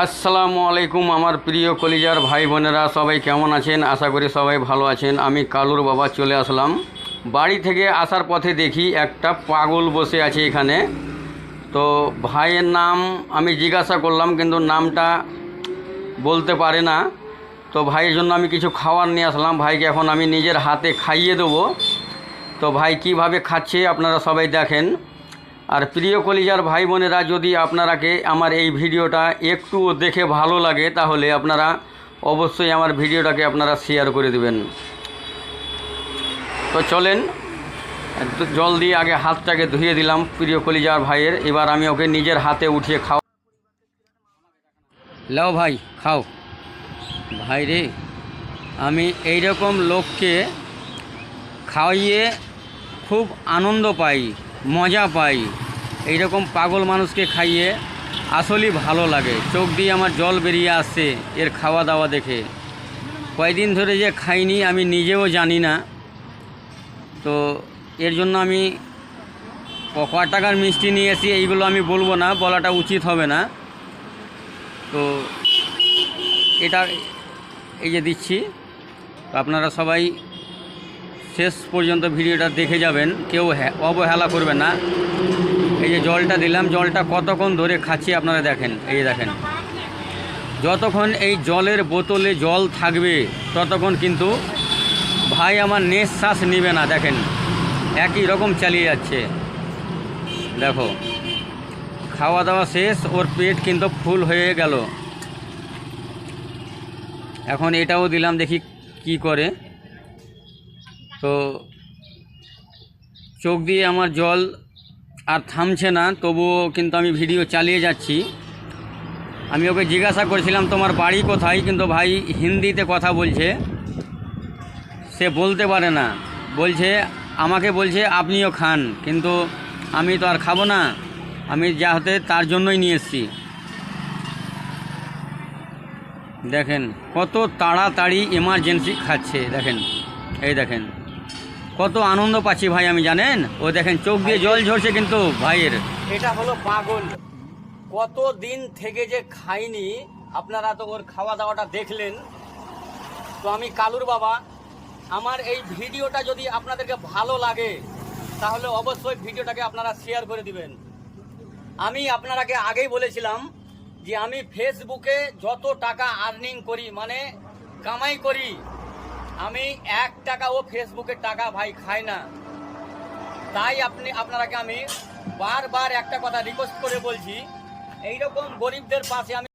আসসালামু আলাইকুম আমার প্রিয় কলিজার ভাই বোনেরা, সবাই কেমন আছেন? আশা করি সবাই ভালো আছেন। আমি কালুর বাবা চলে আসলাম। বাড়ি থেকে আসার পথে দেখি একটা পাগল বসে আছে এখানে। তো ভাইয়ের নাম আমি জিজ্ঞাসা করলাম, কিন্তু নামটা বলতে পারে না। তো ভাইয়ের জন্য আমি কিছু খাবার নিয়ে আসলাম। ভাইকে এখন আমি নিজের হাতে খাইয়ে দেবো। তো ভাই কিভাবে খাচ্ছে আপনারা সবাই দেখেন। আর প্রিয় কলিজার ভাই বোনেরা, যদি আপনারাকে আমার এই ভিডিওটা একটু দেখে ভালো লাগে তাহলে আপনারা অবশ্যই আমার ভিডিওটাকে আপনারা শেয়ার করে দেবেন। তো চলেন, একটু জল দিয়ে আগে হাতটাকে ধুয়ে দিলাম প্রিয় কলিজার ভাইয়ের। এবার আমি ওকে নিজের হাতে উঠিয়ে লাও ভাই খাও। ভাই রে, আমি এইরকম লোককে খাওয়াইয়ে খুব আনন্দ পাই, মজা পাই। এইরকম পাগল মানুষকে খাইয়ে আসলেই ভালো লাগে। চোখ দিয়ে আমার জল বেরিয়ে আসছে এর খাওয়া দাওয়া দেখে। কয়দিন ধরে যে খাইনি আমি নিজেও জানি না। তো এর জন্য আমি ক টাকার মিষ্টি নিয়ে এসি এইগুলো আমি বলবো না, বলাটা উচিত হবে না। তো এটা এই যে দিচ্ছি, আপনারা সবাই শেষ পর্যন্ত ভিডিওটা দেখে যাবেন, কেউ অবহেলা করবেন না। এই যে জলটা দিলাম, জলটা কতক্ষণ ধরে খাচ্ছি আপনারা দেখেন। এই যে দেখেন, যতক্ষণ এই জলের বোতলে জল থাকবে ততক্ষণ কিন্তু ভাই আমার নিঃশ্বাস নেবে না। দেখেন একই রকম চালিয়ে যাচ্ছে। দেখো খাওয়া দাওয়া শেষ, ওর পেট কিন্তু ফুল হয়ে গেল। এখন এটাও দিলাম, দেখি কি করে। তো চোখ দিয়ে আমার জল আর থামছে না, তবুও কিন্তু আমি ভিডিও চালিয়ে যাচ্ছি। আমি ওকে জিজ্ঞাসা করেছিলাম তোমার বাড়ি কোথায়, কিন্তু ভাই হিন্দিতে কথা বলছে, সে বলতে পারে না। বলছে আমাকে বলছে আপনিও খান, কিন্তু আমি তো আর খাবো না, আমি যা হতে তার জন্যই নিয়ে এসেছি। দেখেন কত তাড়াতাড়ি এমার্জেন্সি খাচ্ছে। দেখেন এই দেখেন কত আনন্দ পাচ্ছি ভাই আমি, জানেন? ও দেখেন চোখ দিয়ে জল ঝরছে কিন্তু ভাইয়ের। এটা হলো পাগল, কত দিন থেকে যে খাইনি। আপনারা তো ওর খাওয়া দাওয়াটা দেখলেন। তো আমি কালুর বাবা, আমার এই ভিডিওটা যদি আপনাদেরকে ভালো লাগে তাহলে অবশ্যই ভিডিওটাকে আপনারা শেয়ার করে দিবেন। আমি আপনারাকে আগেই বলেছিলাম যে আমি ফেসবুকে যত টাকা আর্নিং করি, মানে কামাই করি, আমি 1 টাকাও ফেসবুকের টাকা ভাই খাই না। তাই আপনারাকে আমি বারবার একটা কথা রিকোয়েস্ট করে বলছি, এইরকম গরিবদের পাশে আমি